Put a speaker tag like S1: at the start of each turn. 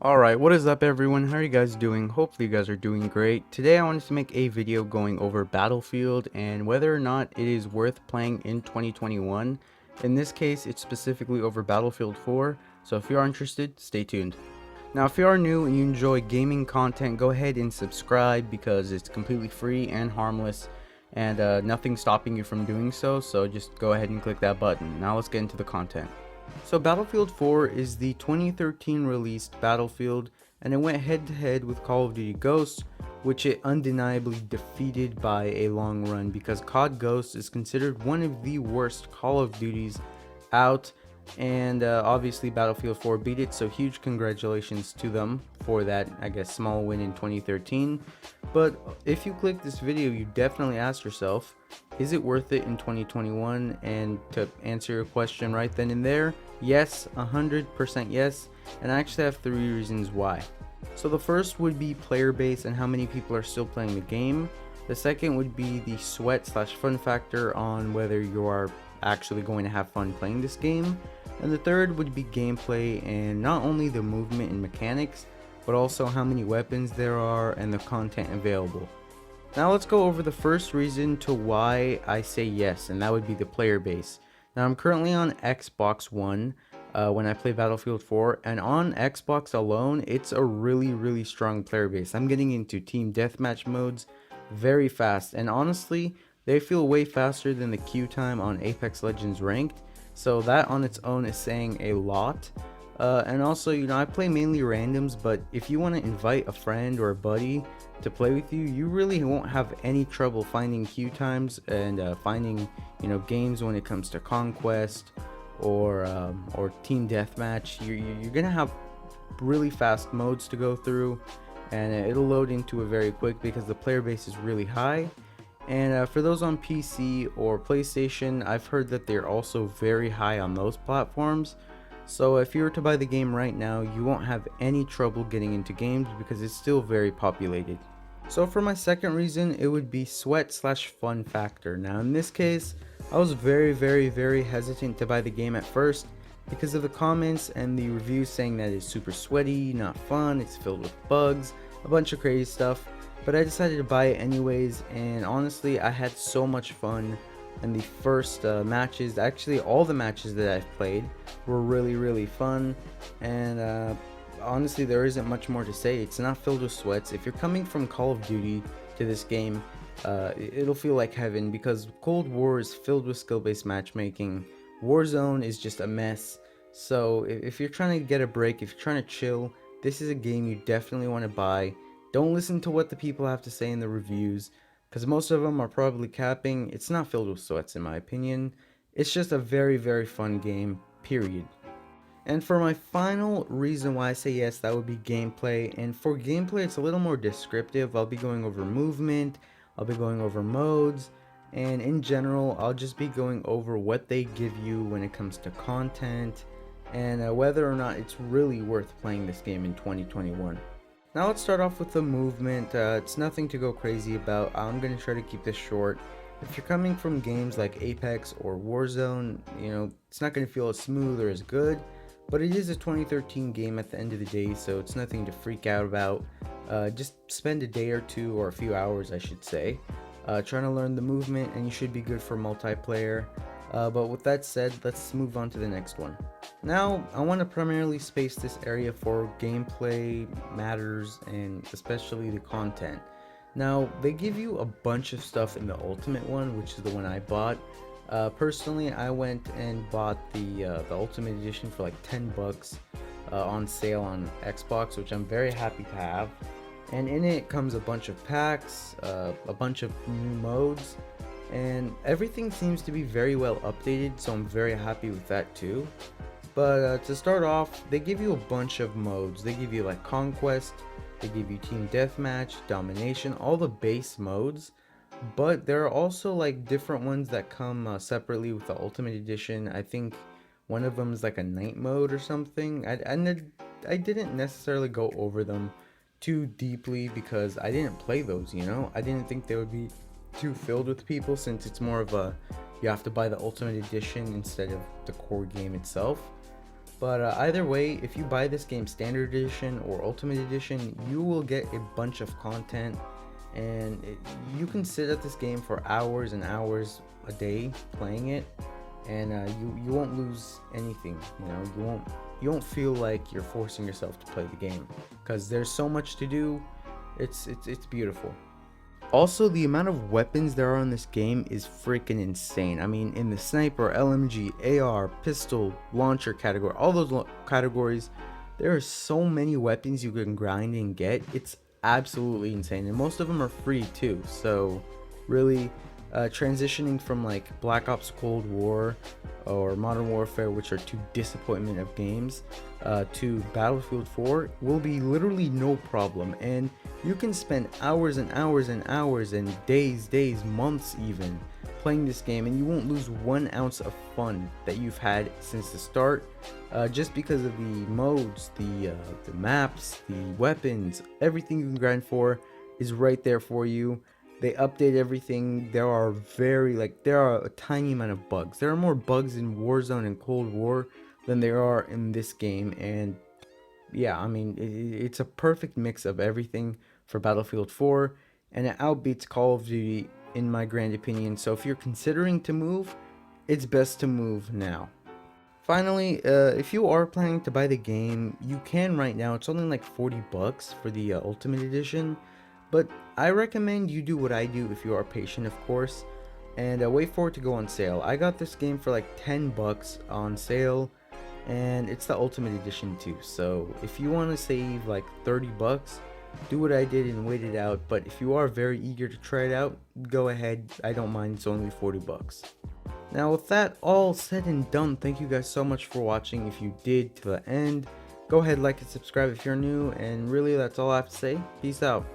S1: Alright, what is up everyone? How are you guys doing? Hopefully you guys are doing great. Today I wanted to make a video going over Battlefield and whether or not it is worth playing in 2021. In this case, it's specifically over Battlefield 4, so if you are interested, stay tuned. Now if you are new and you enjoy gaming content, go ahead and subscribe because it's completely free and harmless and nothing's stopping you from doing so just go ahead and click that button. Now let's get into the content. So Battlefield 4 is the 2013 released Battlefield, and it went head to head with Call of Duty Ghosts, which it undeniably defeated by a long run because COD Ghosts is considered one of the worst Call of Duties out, and obviously Battlefield 4 beat it, so huge congratulations to them for that, I guess, small win in 2013. But if you click this video, you definitely ask yourself, is it worth it in 2021? And to answer your question right then and there, yes, 100% yes, and I actually have 3 reasons why. So the first would be player base and how many people are still playing the game. The second would be the sweat slash fun factor on whether you are actually going to have fun playing this game. And the third would be gameplay and not only the movement and mechanics, but also how many weapons there are and the content available. Now let's go over the first reason to why I say yes, and that would be the player base. Now I'm currently on Xbox One when I play Battlefield 4, and on Xbox alone, it's a really strong player base. I'm getting into team deathmatch modes very fast, and honestly, they feel way faster than the queue time on Apex Legends Ranked, so that on its own is saying a lot. And also, I play mainly randoms, but if you want to invite a friend or a buddy to play with you, you really won't have any trouble finding queue times and finding, games when it comes to Conquest or Team Deathmatch. You're gonna have really fast modes to go through, and it'll load into it very quick because the player base is really high. And for those on PC or PlayStation, I've heard that they're also very high on those platforms. So if you were to buy the game right now, you won't have any trouble getting into games because it's still very populated. So for my second reason, it would be sweat slash fun factor. Now in this case, I was very hesitant to buy the game at first because of the comments and the reviews saying that it's super sweaty, not fun, it's filled with bugs, a bunch of crazy stuff. But I decided to buy it anyways, and honestly I had so much fun. And the first matches, actually all the matches that I've played were really fun, and honestly there isn't much more to say. It's not filled with sweats. If you're coming from Call of Duty to this game, it'll feel like heaven because Cold War is filled with skill-based matchmaking. Warzone is just a mess. So if you're trying to get a break, if you're trying to chill, this is a game you definitely want to buy. Don't listen to what the people have to say in the reviews, because most of them are probably capping. It's not filled with sweats in my opinion. It's just a very fun game, period. And for my final reason why I say yes, that would be gameplay. And for gameplay, it's a little more descriptive. I'll be going over movement, I'll be going over modes, and in general, I'll just be going over what they give you when it comes to content, and whether or not it's really worth playing this game in 2021. Now let's start off with the movement. It's nothing to go crazy about. I'm going to try to keep this short. If you're coming from games like Apex or Warzone, it's not going to feel as smooth or as good, but it is a 2013 game at the end of the day, so it's nothing to freak out about. Just spend a day or two, or a few hours I should say, trying to learn the movement, and you should be good for multiplayer. But with that said, let's move on to the next one. Now, I want to primarily space this area for gameplay matters and especially the content. Now, they give you a bunch of stuff in the Ultimate one, which is the one I bought. Personally, I went and bought the Ultimate Edition for like 10 bucks on sale on Xbox, which I'm very happy to have. And in it comes a bunch of packs, a bunch of new modes, and everything seems to be very well updated, so I'm very happy with that too. But to start off, they give you a bunch of modes. They give you like Conquest, they give you Team Deathmatch, Domination, all the base modes. But there are also like different ones that come separately with the Ultimate Edition. I think one of them is like a night mode or something. I didn't necessarily go over them too deeply because I didn't play those, I didn't think they would be too filled with people, since it's more of a, you have to buy the Ultimate Edition instead of the core game itself. But either way, if you buy this game standard edition or ultimate edition, you will get a bunch of content, and you can sit at this game for hours and hours a day playing it, and you won't lose anything. You know, you won't feel like you're forcing yourself to play the game, because there's so much to do. It's beautiful. Also, the amount of weapons there are in this game is freaking insane. I mean, in the sniper, LMG, AR, pistol, launcher category, all those categories, there are so many weapons you can grind and get. It's absolutely insane, and most of them are free too. So really, transitioning from like Black Ops Cold War or Modern Warfare, which are two disappointment of games, to Battlefield 4 will be literally no problem, and you can spend hours and hours and hours and days, months even playing this game, and you won't lose 1 ounce of fun that you've had since the start, just because of the modes, the maps, the weapons, everything you can grind for is right there for you. They update everything. There are a tiny amount of bugs. There are more bugs in Warzone and Cold War than there are in this game, and yeah, I mean, it's a perfect mix of everything for Battlefield 4, and it outbeats Call of Duty in my grand opinion. So if you're considering to move, it's best to move now. Finally, if you are planning to buy the game, you can right now. It's only like 40 bucks for the Ultimate Edition, but I recommend you do what I do if you are patient, of course, and wait for it to go on sale. I got this game for like 10 bucks on sale, and it's the Ultimate Edition too. So if you want to save like 30 bucks, do what I did and wait it out. But if you are very eager to try it out, go ahead. I don't mind. It's only 40 bucks. Now with that all said and done, thank you guys so much for watching. If you did to the end, go ahead, like and subscribe if you're new, and really that's all I have to say. Peace out.